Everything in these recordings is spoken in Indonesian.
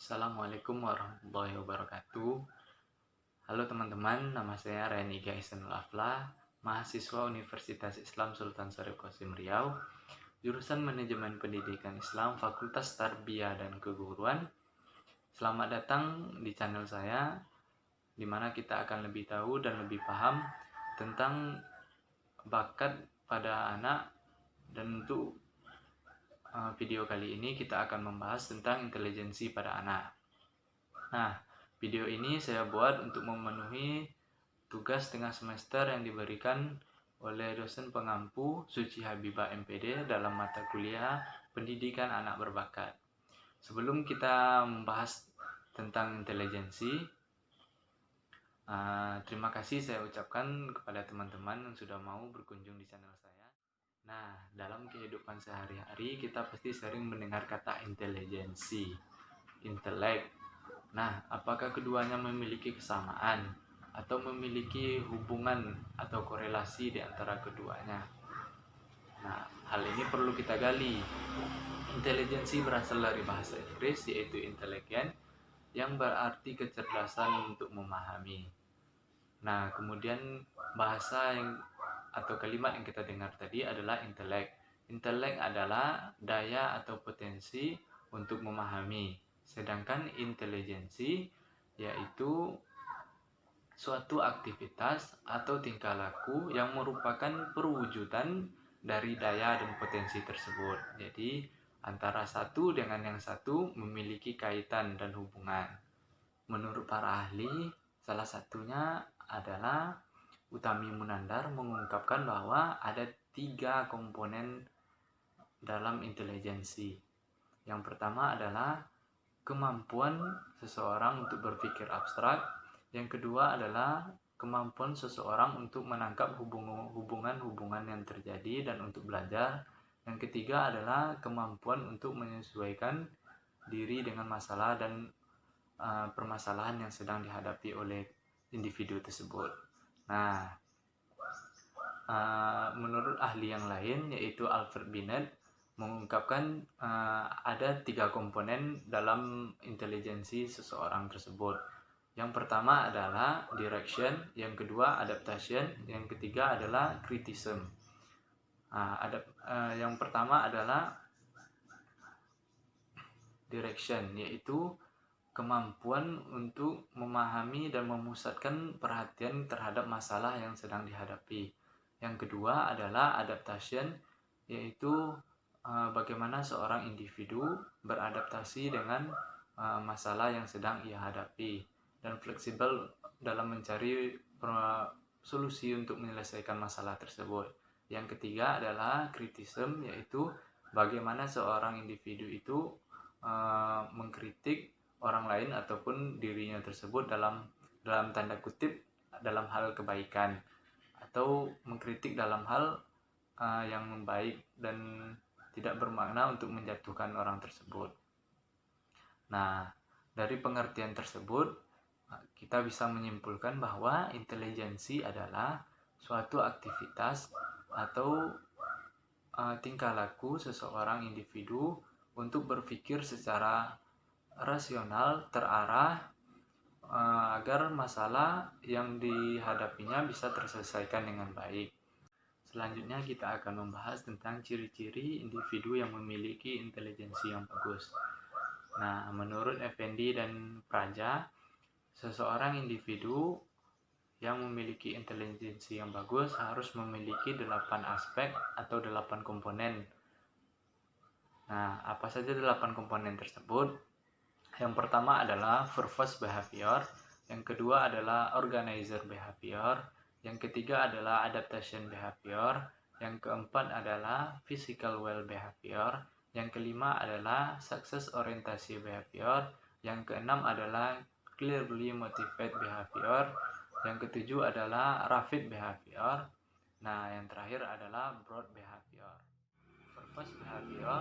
Assalamualaikum warahmatullahi wabarakatuh. Halo teman-teman, nama saya Reni Gaisanul Afla, mahasiswa Universitas Islam Sultan Syarif Qasim Riau, jurusan Manajemen Pendidikan Islam, Fakultas Tarbiyah dan Keguruan. Selamat datang di channel saya, di mana kita akan lebih tahu dan lebih paham tentang bakat pada anak. Dan untuk video kali ini kita akan membahas tentang intelijensi pada anak. Nah, video ini saya buat untuk memenuhi tugas tengah semester yang diberikan oleh dosen pengampu Suci Habibah MPD dalam mata kuliah Pendidikan Anak Berbakat. Sebelum kita membahas tentang intelijensi, terima kasih saya ucapkan kepada teman-teman yang sudah mau berkunjung di channel saya. Nah, dalam kehidupan sehari-hari kita pasti sering mendengar kata intelijensi, intelek. Nah, apakah keduanya memiliki kesamaan atau memiliki hubungan atau korelasi di antara keduanya? Nah, hal ini perlu kita gali. Intelijensi berasal dari bahasa Inggris yaitu intelligent, yang berarti kecerdasan untuk memahami. Nah, kemudian bahasa atau kalimat yang kita dengar tadi adalah intelek. Intelek adalah daya atau potensi untuk memahami. Sedangkan intelijensi yaitu suatu aktivitas atau tingkah laku yang merupakan perwujudan dari daya dan potensi tersebut. Jadi antara satu dengan yang satu memiliki kaitan dan hubungan. Menurut para ahli, salah satunya adalah Utami Munandar mengungkapkan bahwa ada 3 komponen dalam intelijensi. Yang pertama adalah kemampuan seseorang untuk berpikir abstrak. Yang kedua adalah kemampuan seseorang untuk menangkap hubungan-hubungan yang terjadi dan untuk belajar. Yang ketiga adalah kemampuan untuk menyesuaikan diri dengan masalah dan permasalahan yang sedang dihadapi oleh individu tersebut. Nah, menurut ahli yang lain yaitu Alfred Binet mengungkapkan ada 3 komponen dalam intelijensi seseorang tersebut. Yang pertama adalah direction, yang kedua adaptation, yang ketiga adalah criticism. Yang pertama adalah direction, yaitu kemampuan untuk memahami dan memusatkan perhatian terhadap masalah yang sedang dihadapi. Yang kedua adalah adaptation, yaitu bagaimana seorang individu beradaptasi dengan masalah yang sedang ia hadapi dan fleksibel dalam mencari solusi untuk menyelesaikan masalah tersebut. Yang ketiga adalah criticism, yaitu bagaimana seorang individu itu mengkritik orang lain ataupun dirinya tersebut dalam tanda kutip dalam hal kebaikan, atau mengkritik dalam hal yang baik dan tidak bermakna untuk menjatuhkan orang tersebut. Nah, dari pengertian tersebut kita bisa menyimpulkan bahwa intelijensi adalah suatu aktivitas atau tingkah laku seseorang individu untuk berpikir secara rasional, terarah, agar masalah yang dihadapinya bisa terselesaikan dengan baik. Selanjutnya kita akan membahas tentang ciri-ciri individu yang memiliki intelijensi yang bagus. Nah, menurut Effendi dan Praja, seseorang individu yang memiliki intelijensi yang bagus harus memiliki 8 aspek atau 8 komponen. Nah, apa saja 8 komponen tersebut? Yang pertama adalah purpose behavior, yang kedua adalah organizer behavior, yang ketiga adalah adaptation behavior, yang keempat adalah physical well behavior, yang kelima adalah success orientation behavior, yang keenam adalah clearly motivated behavior, yang ketujuh adalah rapid behavior. Nah, yang terakhir adalah broad behavior. Purpose behavior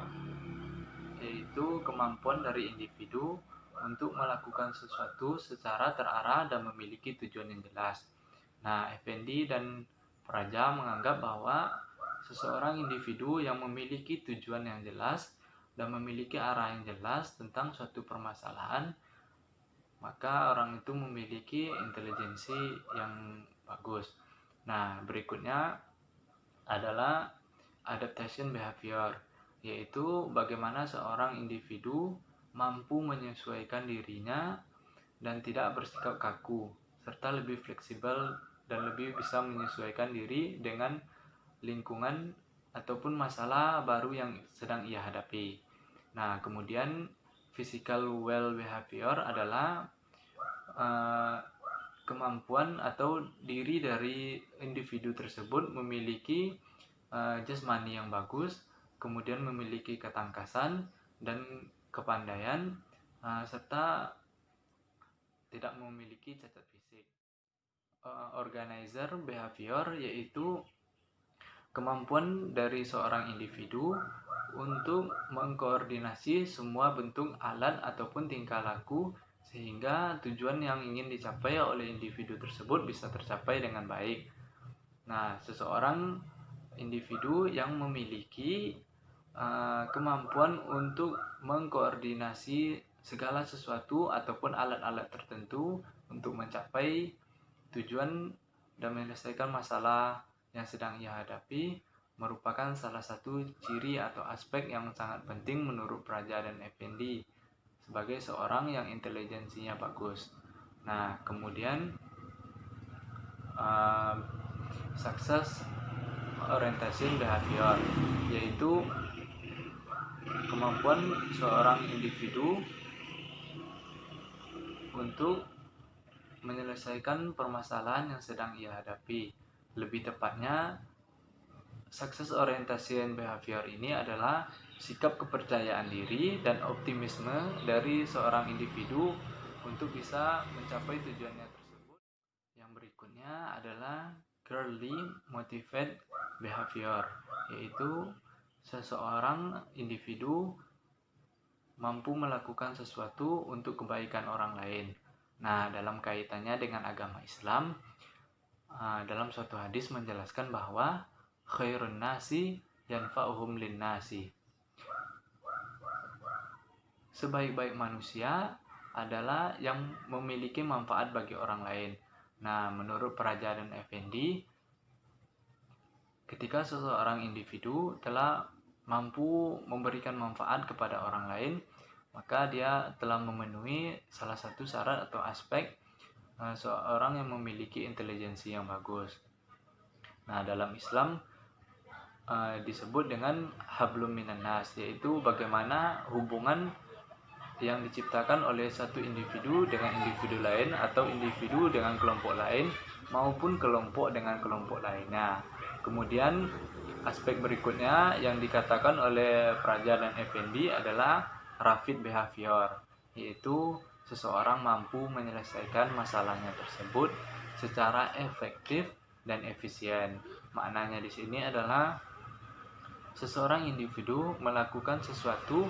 yaitu kemampuan dari individu untuk melakukan sesuatu secara terarah dan memiliki tujuan yang jelas. Nah, Effendi dan Praja menganggap bahwa seseorang individu yang memiliki tujuan yang jelas dan memiliki arah yang jelas tentang suatu permasalahan, maka orang itu memiliki intelijensi yang bagus. Nah, berikutnya adalah adaptation behavior, yaitu bagaimana seorang individu mampu menyesuaikan dirinya dan tidak bersikap kaku, serta lebih fleksibel dan lebih bisa menyesuaikan diri dengan lingkungan ataupun masalah baru yang sedang ia hadapi. Nah, kemudian physical well behavior adalah kemampuan atau diri dari individu tersebut memiliki jasmani yang bagus, kemudian memiliki ketangkasan dan kepandaian, serta tidak memiliki cacat fisik. Organizer behavior yaitu kemampuan dari seorang individu untuk mengkoordinasi semua bentuk alat ataupun tingkah laku sehingga tujuan yang ingin dicapai oleh individu tersebut bisa tercapai dengan baik. Nah, seseorang individu yang memiliki kemampuan untuk mengkoordinasi segala sesuatu ataupun alat-alat tertentu untuk mencapai tujuan dan menyelesaikan masalah yang sedang ia hadapi merupakan salah satu ciri atau aspek yang sangat penting menurut Praja dan Effendi sebagai seorang yang intelijensinya bagus. Nah, kemudian success orientation behavior, yaitu kemampuan seorang individu untuk menyelesaikan permasalahan yang sedang ia hadapi. Lebih tepatnya, success orientation behavior ini adalah sikap kepercayaan diri dan optimisme dari seorang individu untuk bisa mencapai tujuannya tersebut. Yang berikutnya adalah girly motivated behavior, yaitu seseorang individu mampu melakukan sesuatu untuk kebaikan orang lain. Nah, dalam kaitannya dengan agama Islam, dalam suatu hadis menjelaskan bahwa khairun nasi yanfa'uhum linnasi. Sebaik-baik manusia adalah yang memiliki manfaat bagi orang lain. Nah, menurut Praja dan Effendi, ketika seseorang individu telah mampu memberikan manfaat kepada orang lain, maka dia telah memenuhi salah satu syarat atau aspek seorang yang memiliki intelijensi yang bagus. Nah, dalam Islam disebut dengan hablum minan nas, yaitu bagaimana hubungan yang diciptakan oleh satu individu dengan individu lain atau individu dengan kelompok lain maupun kelompok dengan kelompok lainnya. Kemudian aspek berikutnya yang dikatakan oleh Praja dan Effendi adalah rapid behavior, yaitu seseorang mampu menyelesaikan masalahnya tersebut secara efektif dan efisien. Maknanya di sini adalah seseorang individu melakukan sesuatu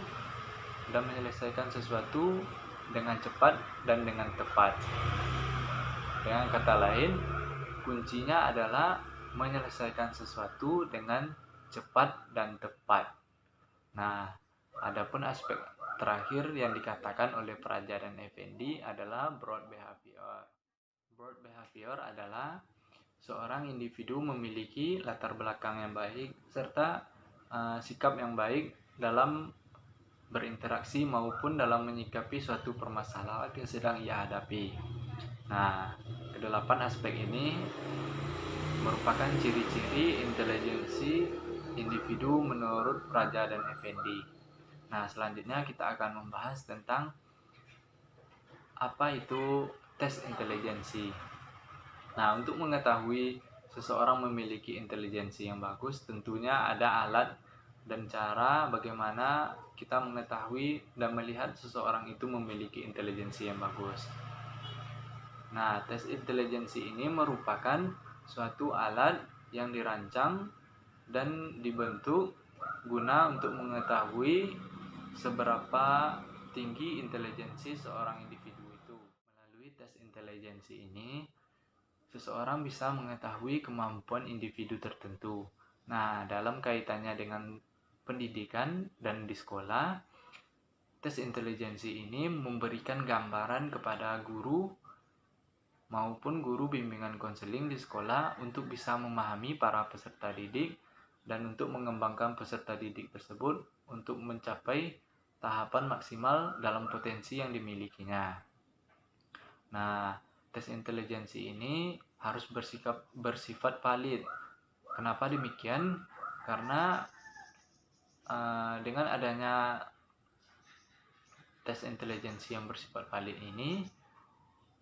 dan menyelesaikan sesuatu dengan cepat dan dengan tepat. Dengan kata lain, kuncinya adalah menyelesaikan sesuatu dengan cepat dan tepat. Nah, adapun aspek terakhir yang dikatakan oleh Praja dan Effendi adalah broad behavior. Broad behavior adalah seorang individu memiliki latar belakang yang baik serta sikap yang baik dalam berinteraksi maupun dalam menyikapi suatu permasalahan yang sedang ia hadapi. Nah, kedelapan aspek ini merupakan ciri-ciri intelijensi individu menurut Praja dan Effendi. Nah, selanjutnya kita akan membahas tentang apa itu tes intelijensi. Nah, untuk mengetahui seseorang memiliki intelijensi yang bagus, tentunya ada alat dan cara bagaimana kita mengetahui dan melihat seseorang itu memiliki intelijensi yang bagus. Nah, tes intelijensi ini merupakan suatu alat yang dirancang dan dibentuk guna untuk mengetahui seberapa tinggi intelijensi seorang individu itu. Melalui tes intelijensi ini, seseorang bisa mengetahui kemampuan individu tertentu. Nah, dalam kaitannya dengan pendidikan dan di sekolah, tes intelijensi ini memberikan gambaran kepada guru maupun guru bimbingan konseling di sekolah untuk bisa memahami para peserta didik dan untuk mengembangkan peserta didik tersebut untuk mencapai tahapan maksimal dalam potensi yang dimilikinya. Nah, tes intelijensi ini harus bersifat valid. Kenapa demikian? Karena dengan adanya tes intelijensi yang bersifat valid ini,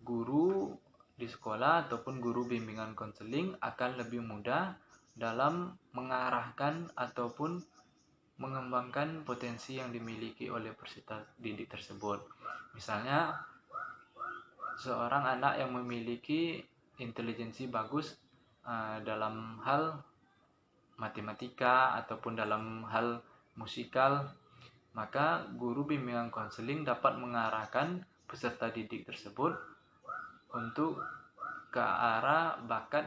guru di sekolah ataupun guru bimbingan konseling akan lebih mudah dalam mengarahkan ataupun mengembangkan potensi yang dimiliki oleh peserta didik tersebut. Misalnya, seorang anak yang memiliki intelijensi bagus dalam hal matematika ataupun dalam hal musikal, maka guru bimbingan konseling dapat mengarahkan peserta didik tersebut untuk ke arah bakat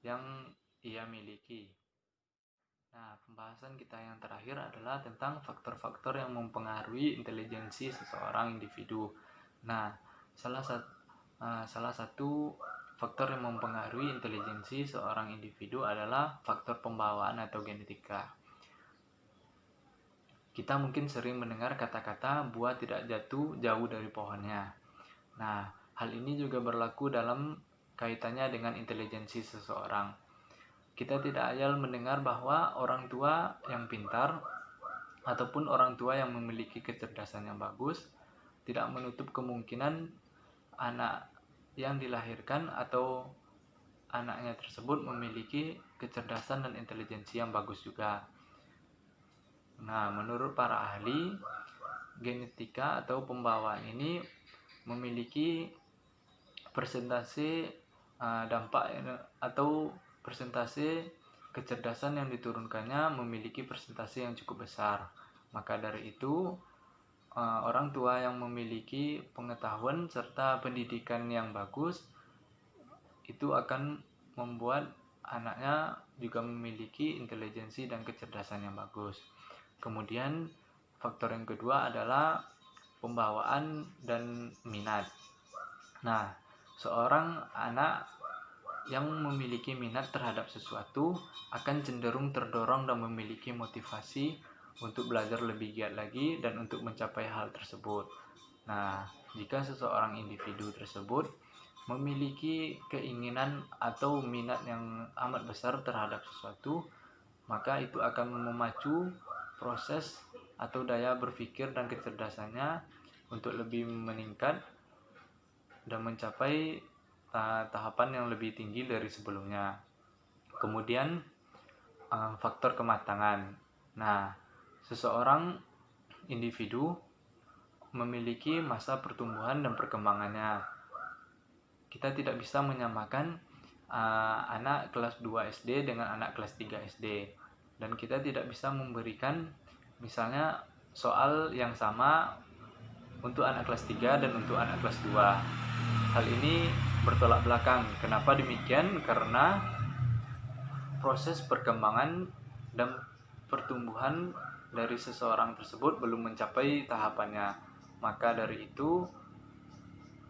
yang ia miliki. Nah, pembahasan kita yang terakhir adalah tentang faktor-faktor yang mempengaruhi intelijensi seseorang individu. Nah, salah satu faktor yang mempengaruhi intelijensi seorang individu adalah faktor pembawaan atau genetika. Kita mungkin sering mendengar kata-kata buah tidak jatuh jauh dari pohonnya. Nah, hal ini juga berlaku dalam kaitannya dengan intelijensi seseorang. Kita tidak ayal mendengar bahwa orang tua yang pintar ataupun orang tua yang memiliki kecerdasan yang bagus tidak menutup kemungkinan anak yang dilahirkan atau anaknya tersebut memiliki kecerdasan dan intelijensi yang bagus juga. Nah, menurut para ahli, genetika atau pembawaan ini memiliki persentase dampak atau persentase kecerdasan yang diturunkannya memiliki persentase yang cukup besar. Maka dari itu, orang tua yang memiliki pengetahuan serta pendidikan yang bagus itu akan membuat anaknya juga memiliki intelijensi dan kecerdasan yang bagus. Kemudian faktor yang kedua adalah pembawaan dan minat. Nah, seorang anak yang memiliki minat terhadap sesuatu akan cenderung terdorong dan memiliki motivasi untuk belajar lebih giat lagi dan untuk mencapai hal tersebut. Nah, jika seseorang individu tersebut memiliki keinginan atau minat yang amat besar terhadap sesuatu, maka itu akan memacu proses atau daya berpikir dan kecerdasannya untuk lebih meningkat dan mencapai tahapan yang lebih tinggi dari sebelumnya. Kemudian faktor kematangan. Nah, seseorang individu memiliki masa pertumbuhan dan perkembangannya. Kita tidak bisa menyamakan anak kelas 2 SD dengan anak kelas 3 SD. Dan kita tidak bisa memberikan misalnya soal yang sama untuk anak kelas 3 dan untuk anak kelas 2. Hal ini bertolak belakang. Kenapa demikian? Karena proses perkembangan dan pertumbuhan dari seseorang tersebut belum mencapai tahapannya. Maka dari itu,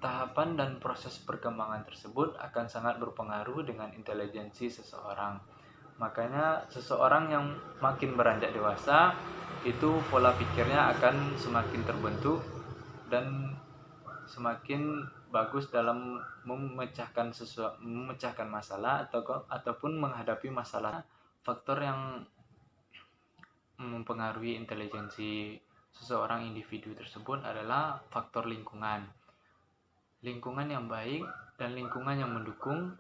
tahapan dan proses perkembangan tersebut akan sangat berpengaruh dengan intelijensi seseorang. Makanya seseorang yang makin beranjak dewasa, itu pola pikirnya akan semakin terbentuk dan semakin bagus dalam memecahkan masalah ataupun menghadapi masalah. Faktor yang mempengaruhi intelijensi seseorang individu tersebut adalah faktor lingkungan. Lingkungan yang baik dan lingkungan yang mendukung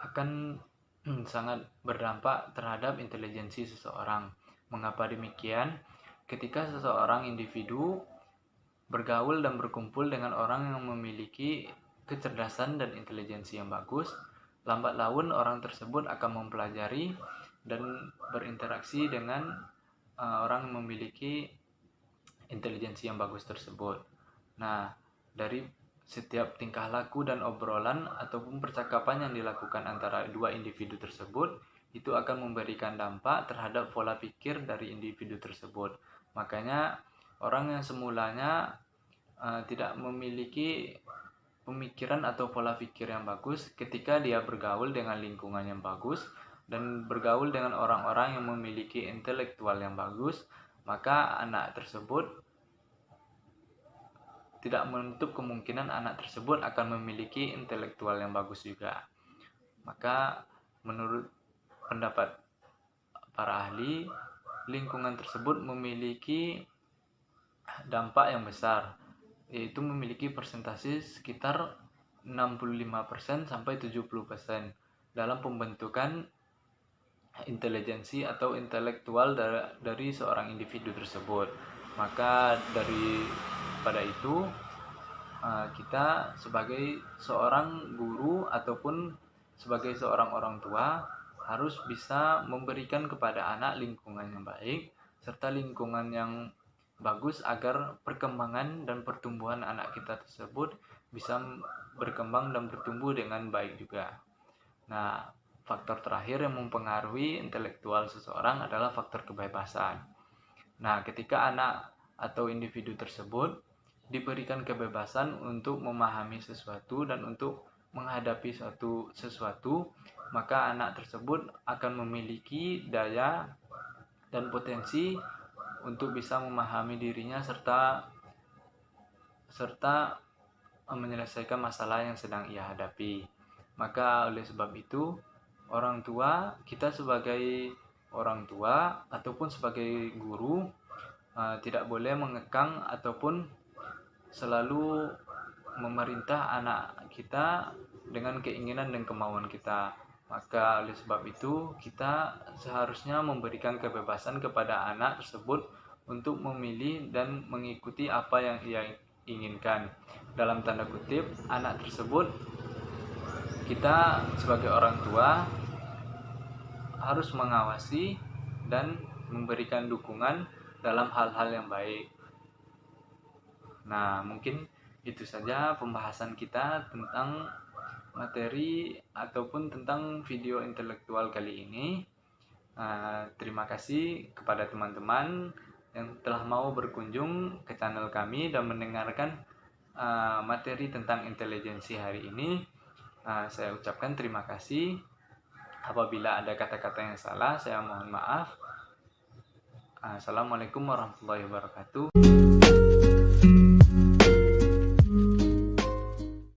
akan sangat berdampak terhadap intelijensi seseorang. Mengapa demikian? Ketika seseorang individu bergaul dan berkumpul dengan orang yang memiliki kecerdasan dan intelijensi yang bagus, lambat laun orang tersebut akan mempelajari dan berinteraksi dengan orang yang memiliki intelijensi yang bagus tersebut. Nah, dari setiap tingkah laku dan obrolan ataupun percakapan yang dilakukan antara dua individu tersebut, itu akan memberikan dampak terhadap pola pikir dari individu tersebut. Makanya orang yang semulanya tidak memiliki pemikiran atau pola pikir yang bagus, ketika dia bergaul dengan lingkungan yang bagus dan bergaul dengan orang-orang yang memiliki intelektual yang bagus, maka anak tersebut tidak menutup kemungkinan anak tersebut akan memiliki intelektual yang bagus juga. Maka menurut pendapat para ahli, lingkungan tersebut memiliki dampak yang besar, yaitu memiliki persentase sekitar 65% sampai 70% dalam pembentukan intelijensi atau intelektual dari seorang individu tersebut. Maka pada itu kita sebagai seorang guru ataupun sebagai seorang orang tua harus bisa memberikan kepada anak lingkungan yang baik serta lingkungan yang bagus agar perkembangan dan pertumbuhan anak kita tersebut bisa berkembang dan bertumbuh dengan baik juga. Nah, faktor terakhir yang mempengaruhi intelektual seseorang adalah faktor kebebasan. Nah, ketika anak atau individu tersebut diberikan kebebasan untuk memahami sesuatu dan untuk menghadapi sesuatu, maka anak tersebut akan memiliki daya dan potensi untuk bisa memahami dirinya serta menyelesaikan masalah yang sedang ia hadapi. Maka oleh sebab itu, kita sebagai orang tua ataupun sebagai guru tidak boleh mengekang ataupun selalu memerintah anak kita dengan keinginan dan kemauan kita. Maka oleh sebab itu kita seharusnya memberikan kebebasan kepada anak tersebut untuk memilih dan mengikuti apa yang ia inginkan. Dalam tanda kutip, anak tersebut kita sebagai orang tua harus mengawasi dan memberikan dukungan dalam hal-hal yang baik. Nah, mungkin itu saja pembahasan kita tentang materi ataupun tentang video intelektual kali ini. Terima kasih kepada teman-teman yang telah mau berkunjung ke channel kami dan mendengarkan materi tentang intelijensi hari ini. Saya ucapkan terima kasih. Apabila ada kata-kata yang salah, saya mohon maaf. Assalamualaikum warahmatullahi wabarakatuh.